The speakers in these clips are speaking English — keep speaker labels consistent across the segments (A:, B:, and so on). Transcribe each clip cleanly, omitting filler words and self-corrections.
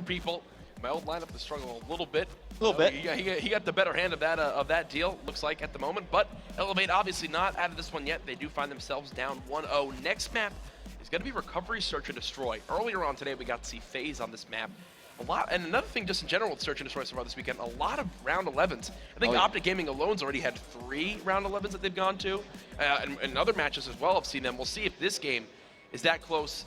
A: people. My old lineup is struggling a little bit.
B: A little bit.
A: He got the better hand of that deal, looks like, at the moment. But eLevate obviously not out of this one yet. They do find themselves down 1-0. Next map is going to be Recovery, Search, and Destroy. Earlier on today, we got to see FaZe on this map. And another thing just in general with Search and Destroy so far this weekend, a lot of round 11s. I think Optic Gaming alone's already had 3 round 11s that they've gone to. And other matches as well have seen them. We'll see if this game is that close.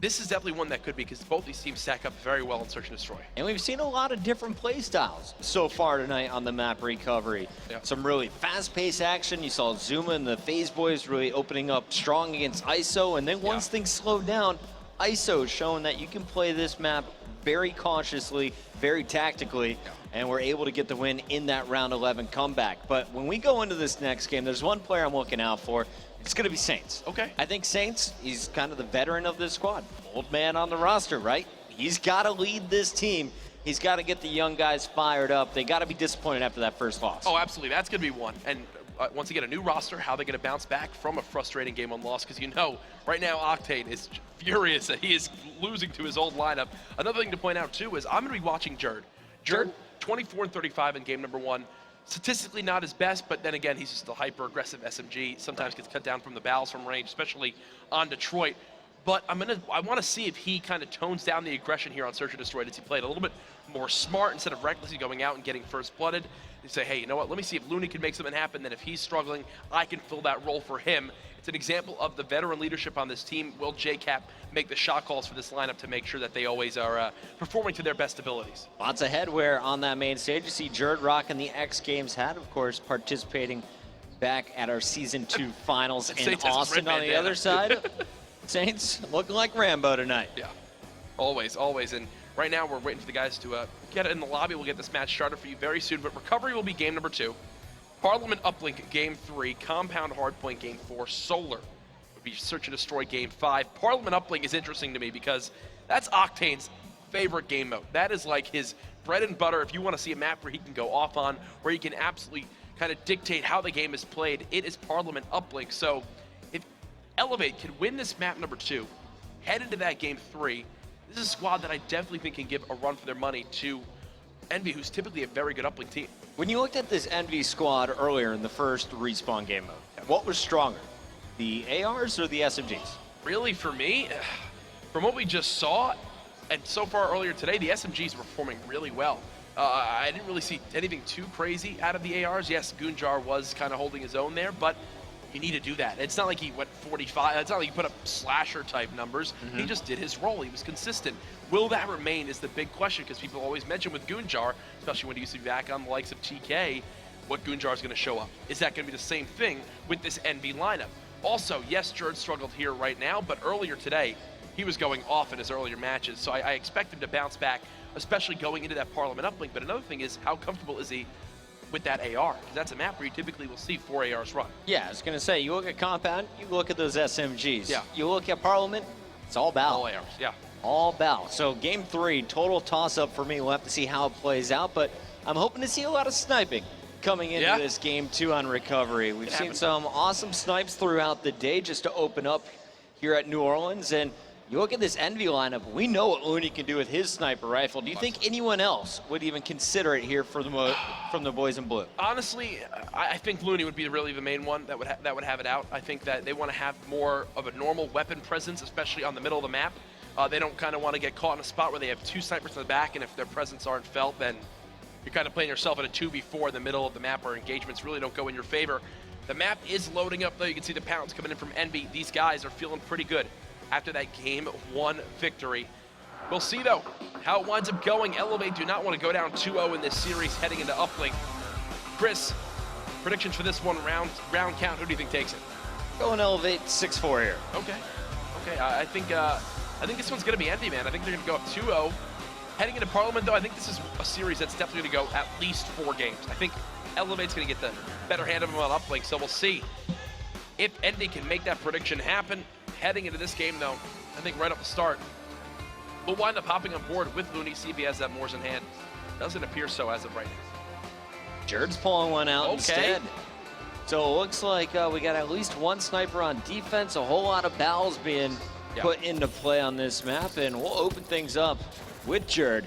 A: This is definitely one that could be, because both these teams stack up very well in Search and Destroy.
B: And we've seen a lot of different play styles so far tonight on the map Recovery.
A: Yeah.
B: Some really fast-paced action. You saw Zuma and the FaZe boys really opening up strong against ISO, and then once things slowed down, ISO showing that you can play this map very cautiously, very tactically, and we're able to get the win in that round 11 comeback. But when we go into this next game, there's one player I'm looking out for. It's going to be Saints.
A: Okay.
B: I think Saints, he's kind of the veteran of this squad. Old man on the roster, right? He's got to lead this team. He's got to get the young guys fired up. They got to be disappointed after that first loss.
A: Oh, absolutely. That's going to be one. And once you get a new roster, how they're going to bounce back from a frustrating game on loss, because you know right now Octane is furious that he is losing to his old lineup. Another thing to point out too is I'm going to be watching Jerd. Jerd, 24-35 in game number 1. Statistically not his best, but then again, he's just a hyper-aggressive SMG. Sometimes gets cut down from the barrels from range, especially on Detroit. But I want to see if he kind of tones down the aggression here on Search and Destroy. Does he play it a little bit more smart instead of recklessly going out and getting first-blooded? You say, hey, you know what, let me see if Looney can make something happen. Then if he's struggling, I can fill that role for him. It's an example of the veteran leadership on this team. Will JCap make the shot calls for this lineup to make sure that they always are performing to their best abilities?
B: Lots of headwear on that main stage. You see Jerd rocking the X Games hat, of course, participating back at our Season 2 finals in Austin on the other side. Saints looking like Rambo tonight.
A: Yeah, always, always. And right now we're waiting for the guys to get it in the lobby. We'll get this match started for you very soon. But Recovery will be game number 2. Parliament Uplink game 3. Compound Hardpoint game 4. Solar would be Search and Destroy game 5. Parliament Uplink is interesting to me because that's Octane's favorite game mode. That is like his bread and butter. If you want to see a map where he can go off on, where he can absolutely kind of dictate how the game is played, it is Parliament Uplink. So if eLevate can win this map number 2, head into that game 3, this is a squad that I definitely think can give a run for their money to EnVy, who's typically a very good uplink team.
B: When you looked at this EnVy squad earlier in the first Respawn game mode, what was stronger, the ARs or the SMGs?
A: Really, for me, from what we just saw, and so far earlier today, the SMGs were performing really well. I didn't really see anything too crazy out of the ARs. Yes, Gunjar was kind of holding his own there, but you need to do that. It's not like he went 45. It's not like he put up slasher-type numbers. He just did his role. He was consistent. Will that remain is the big question, because people always mention with Gunjar, especially when he used to be back on the likes of TK, what Gunjar is going to show up. Is that going to be the same thing with this EnVy lineup? Also, yes, Jerd struggled here right now, but earlier today, he was going off in his earlier matches, so I expect him to bounce back, especially going into that Parliament uplink. But another thing is, how comfortable is he with that AR? Because that's a map where you typically will see 4 ARs run.
B: Yeah, I was going to say, you look at Compound, you look at those SMGs.
A: Yeah.
B: You look at Parliament, it's all BAL.
A: All ARs, yeah.
B: All BAL. So game 3, total toss-up for me. We'll have to see how it plays out, but I'm hoping to see a lot of sniping coming into this game 2 on Recovery. We've seen some awesome snipes throughout the day just to open up here at New Orleans, and you look at this EnVy lineup, we know what Looney can do with his sniper rifle. Do you think anyone else would even consider it here for the from the boys in blue?
A: Honestly, I think Looney would be really the main one that would have it out. I think that they want to have more of a normal weapon presence, especially on the middle of the map. They don't kind of want to get caught in a spot where they have 2 snipers in the back, and if their presence aren't felt, then you're kind of playing yourself in a 2v4 in the middle of the map where engagements really don't go in your favor. The map is loading up, though. You can see the pounds coming in from EnVy. These guys are feeling pretty good after that game 1 victory. We'll see, though, how it winds up going. eLevate do not want to go down 2-0 in this series heading into uplink. Chris, predictions for this one, round count, who do you think takes it?
B: Going eLevate 6-4 here.
A: Okay. I think this one's going to be EnVy, man. I think they're going to go up 2-0. Heading into Parliament, though, I think this is a series that's definitely going to go at least 4 games. I think eLevate's going to get the better hand of them on uplink, so we'll see if EnVy can make that prediction happen. Heading into this game, though, I think right off the start, we'll wind up hopping on board with Looney, see if he has that Moors in hand. Doesn't appear so as of right now.
B: Jerd's pulling one out instead. So it looks like we got at least 1 sniper on defense, a whole lot of BALs being put into play on this map, and we'll open things up with Jerd.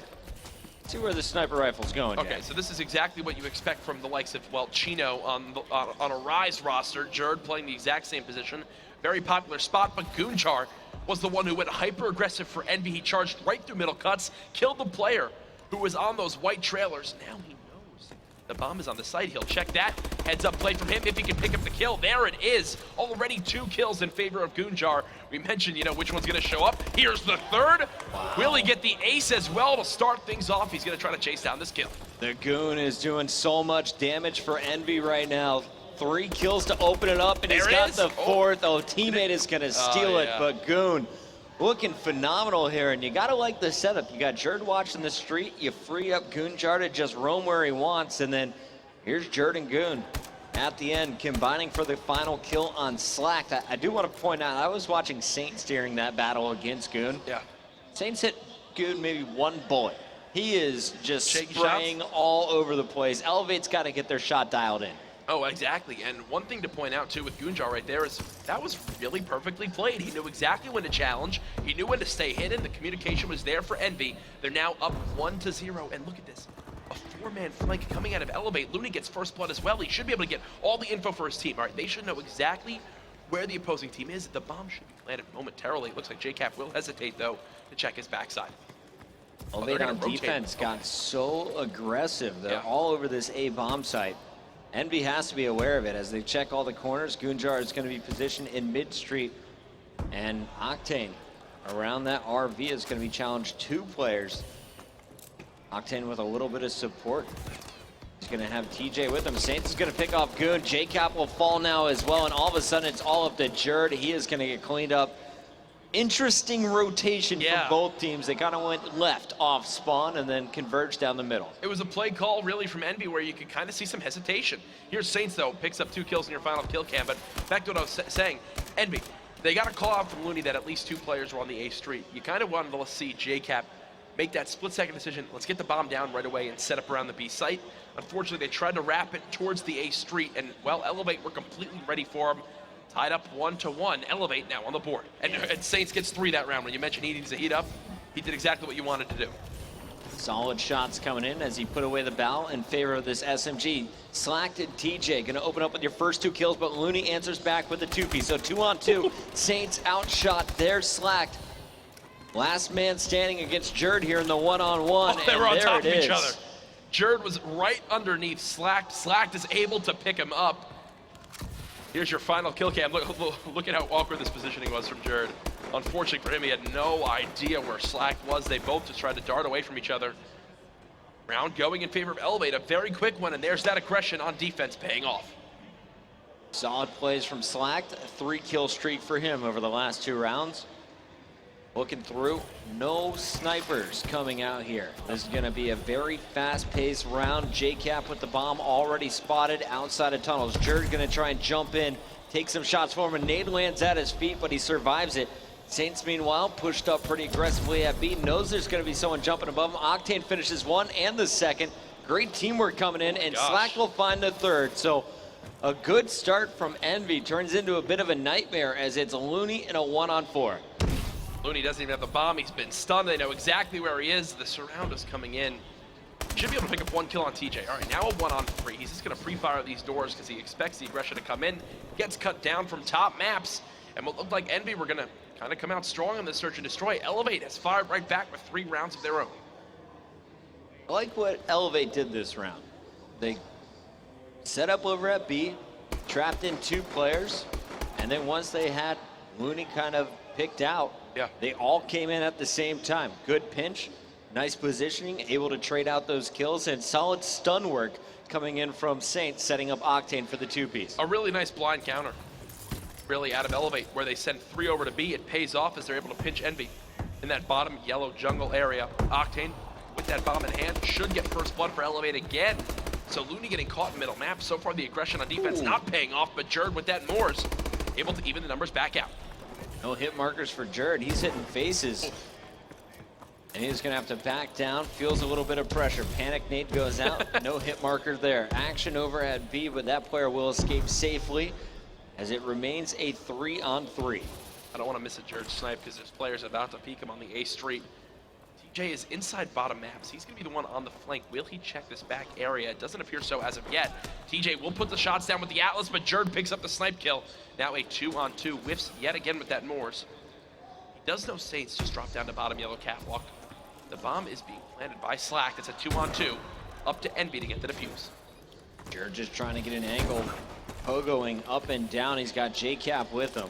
B: See where the sniper rifle's going.
A: Okay,
B: Jack.
A: so this is exactly what you expect from the likes of, well, Chino on a Rise roster. Jerd playing the exact same position. Very popular spot, but Goonjar was the one who went hyper-aggressive for EnVy. He charged right through middle cuts, killed the player who was on those white trailers. Now he knows the bomb is on the site. He'll check that. Heads up play from him if he can pick up the kill. There it is. Already 2 kills in favor of Goonjar. We mentioned, which one's going to show up. Here's the third. Wow. Will he get the ace as well to start things off? He's going to try to chase down this kill.
B: The Goon is doing so much damage for EnVy right now. 3 kills to open it up, and he's got the 4th. Oh, teammate is going to steal it, but Goon looking phenomenal here, and you got to like the setup. You got Jerd watching the street. You free up Goonjar to just roam where he wants, and then here's Jerd and Goon at the end, combining for the final kill on Slack. I do want to point out, I was watching Saints during that battle against Goon.
A: Yeah.
B: Saints hit Goon maybe 1 bullet. He is just
A: Shaky
B: spraying
A: shots
B: all over the place. eLevate's got to get their shot dialed in.
A: Oh, exactly. And one thing to point out, too, with Goonjar right there is that was really perfectly played. He knew exactly when to challenge. He knew when to stay hidden. The communication was there for EnVy. They're now up 1-0. And look at this. A 4-man flank coming out of eLevate. Looney gets first blood as well. He should be able to get all the info for his team. All right, they should know exactly where the opposing team is. The bomb should be planted momentarily. It looks like JCap will hesitate, though, to check his backside.
B: eLevate on defense got so aggressive. They're all over this A bomb site. EnVy has to be aware of it as they check all the corners. Goonjar is going to be positioned in mid-street, and Octane around that RV is going to be challenged 2 players. Octane with a little bit of support. He's going to have TJ with him. Saints is going to pick off Goon. JCap will fall now as well, and all of a sudden it's all up to Jerd. He is going to get cleaned up. Interesting rotation from both teams. They kind of went left off spawn and then converged down the middle.
A: It was a play call really from EnVy where you could kind of see some hesitation. Here's Saints, though, picks up 2 kills in your final kill cam. But back to what I was saying, EnVy, they got a call out from Looney that at least 2 players were on the A street. You kind of wanted to see JCap make that split-second decision. Let's get the bomb down right away and set up around the B site. Unfortunately, they tried to wrap it towards the A street, and, well, eLevate were completely ready for him. Tied up 1-1. eLevate now on the board. And Saints gets 3 that round. When you mentioned he needs to heat up, he did exactly what you wanted to do.
B: Solid shots coming in as he put away the bow in favor of this SMG. Slack and TJ going to open up with your first 2 kills, but Looney answers back with the 2-piece. So 2-on-2. Saints outshot. There's Slack. Last man standing against Jerd here in the 1-on-1.
A: Oh, they were on top of each other. Jerd was right underneath Slack. Slack is able to pick him up. Here's your final kill cam. Look at how awkward this positioning was from Jerd. Unfortunately for him, he had no idea where Slack was. They both just tried to dart away from each other. Round going in favor of eLevate, a very quick one, and there's that aggression on defense paying off.
B: Solid plays from Slack, a 3-kill streak for him over the last 2 rounds. Looking through, no snipers coming out here. This is going to be a very fast-paced round. JCap with the bomb already spotted outside of tunnels. Jerd's going to try and jump in, take some shots for him. A nade lands at his feet, but he survives it. Saints, meanwhile, pushed up pretty aggressively at B. Knows there's going to be someone jumping above him. Octane finishes 1 and the 2nd. Great teamwork coming in, and Slack will find the 3rd. So a good start from EnVy turns into a bit of a nightmare as it's Looney in a 1-on-4.
A: Looney doesn't even have the bomb. He's been stunned. They know exactly where he is. The surround is coming in. Should be able to pick up 1 kill on TJ. All right, now a 1-on-3. He's just going to pre-fire these doors because he expects the aggression to come in. Gets cut down from top maps. And what looked like EnVy were going to kind of come out strong in this search and destroy. eLevate has fired right back with 3 rounds of their own.
B: I like what eLevate did this round. They set up over at B, trapped in 2 players, and then once they had Looney kind of picked out, they all came in at the same time. Good pinch, nice positioning, able to trade out those kills, and solid stun work coming in from Saints, setting up Octane for the 2-piece.
A: A really nice blind counter, really out of eLevate, where they send 3 over to B. It pays off as they're able to pinch EnVy in that bottom yellow jungle area. Octane, with that bomb in hand, should get first blood for eLevate again. So Looney getting caught in middle map. So far the aggression on defense not paying off, but Jerd with that Moors able to even the numbers back out.
B: No hit markers for Jerd. He's hitting faces. And he's going to have to back down. Feels a little bit of pressure. Panic nade goes out. No hit marker there. Action over at B, but that player will escape safely as it remains a 3-on-3.
A: I don't want to miss a Jerd snipe because this player's about to peek him on the A street. Jay is inside bottom maps. He's going to be the one on the flank. Will he check this back area? It doesn't appear so as of yet. TJ will put the shots down with the Atlas, but Jerd picks up the snipe kill. Now a 2-on-2. Whiffs yet again with that Moors. He does know Saints just dropped down to bottom yellow catwalk. The bomb is being planted by Slack. It's a 2-on-2. Up to EnVy to get the defuse.
B: Jerd just trying to get an angle. Pogoing up and down. He's got JCap with him.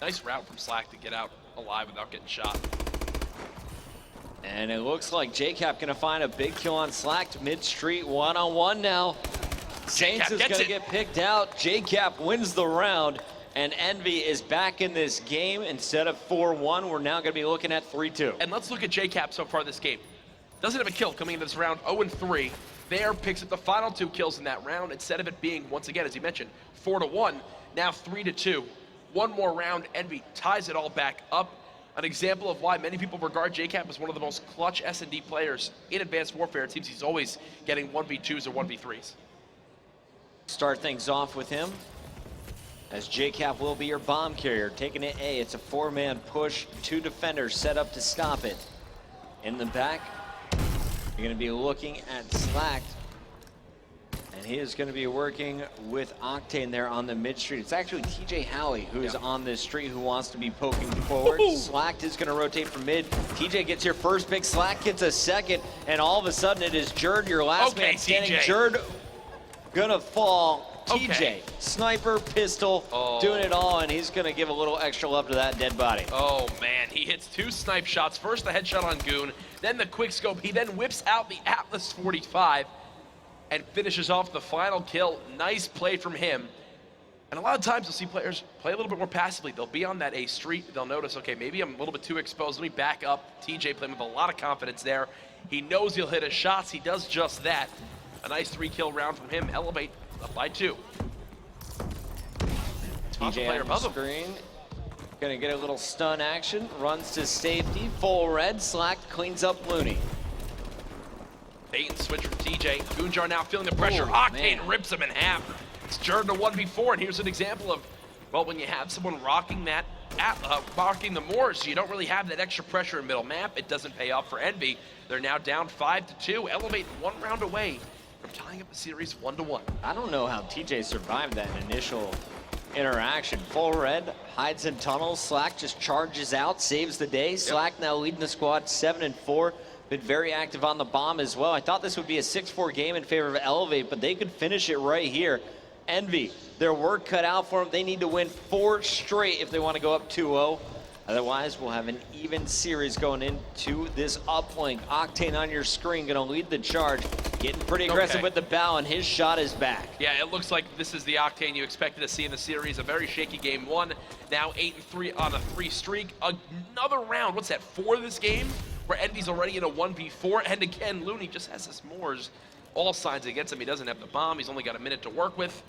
A: Nice route from Slack to get out alive without getting shot.
B: And it looks like JCap gonna find a big kill on Slack mid-street, one-on-one now. Saints is gonna get picked out. JCap wins the round, and EnVy is back in this game. Instead of 4-1, we're now gonna be looking at 3-2.
A: And let's look at JCap so far this game. Doesn't have a kill coming into this round, 0-3. There picks up the final 2 kills in that round, instead of it being, once again, as you mentioned, 4-1, now 3-2. One more round, EnVy ties it all back up. An example of why many people regard JCap as one of the most clutch S&D players in Advanced Warfare. It seems he's always getting 1v2s or 1v3s.
B: Start things off with him, as JCap will be your bomb carrier. Taking it A, it's a 4-man push, 2 defenders set up to stop it. In the back, you're gonna be looking at Slack, and he is gonna be working with Octane there on the mid street. It's actually TJ Howley who is on this street who wants to be poking forward. Slack is gonna rotate from mid. TJ gets your first pick, Slack gets a second, and all of a sudden it is Jerd, your last man standing. Jerd gonna fall. TJ, sniper, pistol, doing it all, and he's gonna give a little extra love to that dead body.
A: Oh man, he hits 2 snipe shots. First the headshot on Goon, then the quick scope. He then whips out the Atlas 45 and finishes off the final kill. Nice play from him. And a lot of times you'll see players play a little bit more passively. They'll be on that A street. They'll notice, okay, maybe I'm a little bit too exposed. Let me back up. TJ playing with a lot of confidence there. He knows he'll hit his shots. He does just that. A nice 3-kill round from him. eLevate up by 2.
B: TJ on the screen. Gonna get a little stun action. Runs to safety. Full red. Slack cleans up Looney.
A: Bait and switch from TJ. Goonjar now feeling the pressure. Octane rips him in half. It's Jerd to 1v4, and here's an example of, well, when you have someone rocking that, rocking the Moors, you don't really have that extra pressure in middle map. It doesn't pay off for EnVy. They're now down 5-2. eLevate 1 round away from tying up the series 1-1.
B: I don't know how TJ survived that initial interaction. Full red, hides in tunnels. Slack just charges out, saves the day. Slack now leading the squad 7-4. Been very active on the bomb as well. I thought this would be a 6-4 game in favor of eLevate, but they could finish it right here. EnVy, their work cut out for them. They need to win 4 straight if they want to go up 2-0. Otherwise, we'll have an even series going into this uplink. Octane on your screen, gonna lead the charge. Getting pretty aggressive with the bow, and his shot is back. Yeah,
A: it looks like this is the Octane you expected to see in the series. A very shaky game 1. Now 8-3 on a 3 streak. Another round, what's that, 4 this game? Where EnVy's already in a 1v4, and again, Looney just has this Moors. All signs against him. He doesn't have the bomb. He's only got a minute to work with.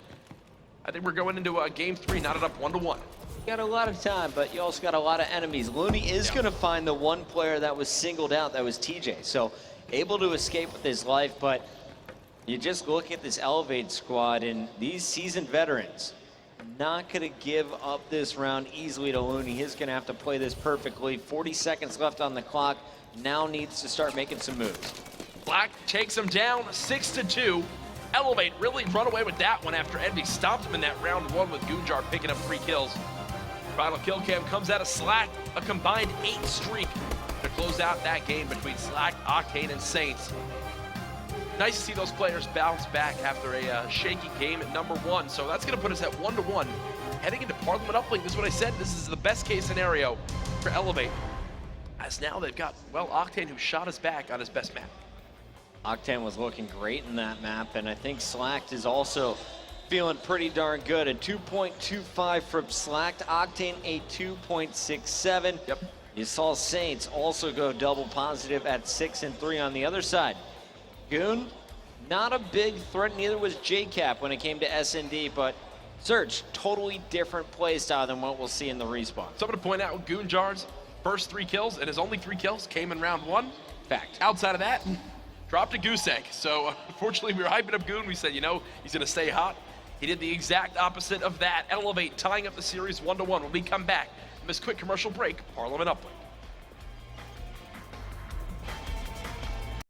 A: I think we're going into game 3, knotted up 1-1.
B: You got a lot of time, but you also got a lot of enemies. Looney is going to find the one player that was singled out, that was TJ. So able to escape with his life, but you just look at this eLevate squad, and these seasoned veterans not going to give up this round easily to Looney. He's going to have to play this perfectly. 40 seconds left on the clock. Now needs to start making some moves.
A: Black takes him down 6-2. eLevate really run away with that one after EnVy stopped him in that round 1 with Goonjar picking up 3 kills. Final kill cam comes out of Slack, a combined 8 streak to close out that game between Slack, Octane, and Saints. Nice to see those players bounce back after a shaky game at number 1. So that's going to put us at 1-1. Heading into Parliament Uplink, this is what I said, this is the best case scenario for eLevate. As now they've got, well, Octane, who shot us back on his best map.
B: Octane was looking great in that map, and I think Slack is also feeling pretty darn good. A 2.25 from Slack. Octane a 2.67.
A: Yep.
B: You saw Saints also go double positive at 6-3 on the other side. Goon, not a big threat, neither was JCap when it came to S&D, but Surge, totally different play style than what we'll see in the respawn.
A: So I'm going to point out Goonjar's first 3 kills, and his only 3 kills came in round 1.
B: Fact.
A: Outside of that, dropped a goose egg. So unfortunately, we were hyping up Goon. We said, you know, he's going to stay hot. He did the exact opposite of that. eLevate tying up the series 1-1 when we come back from this quick commercial break. Parliament Uplink.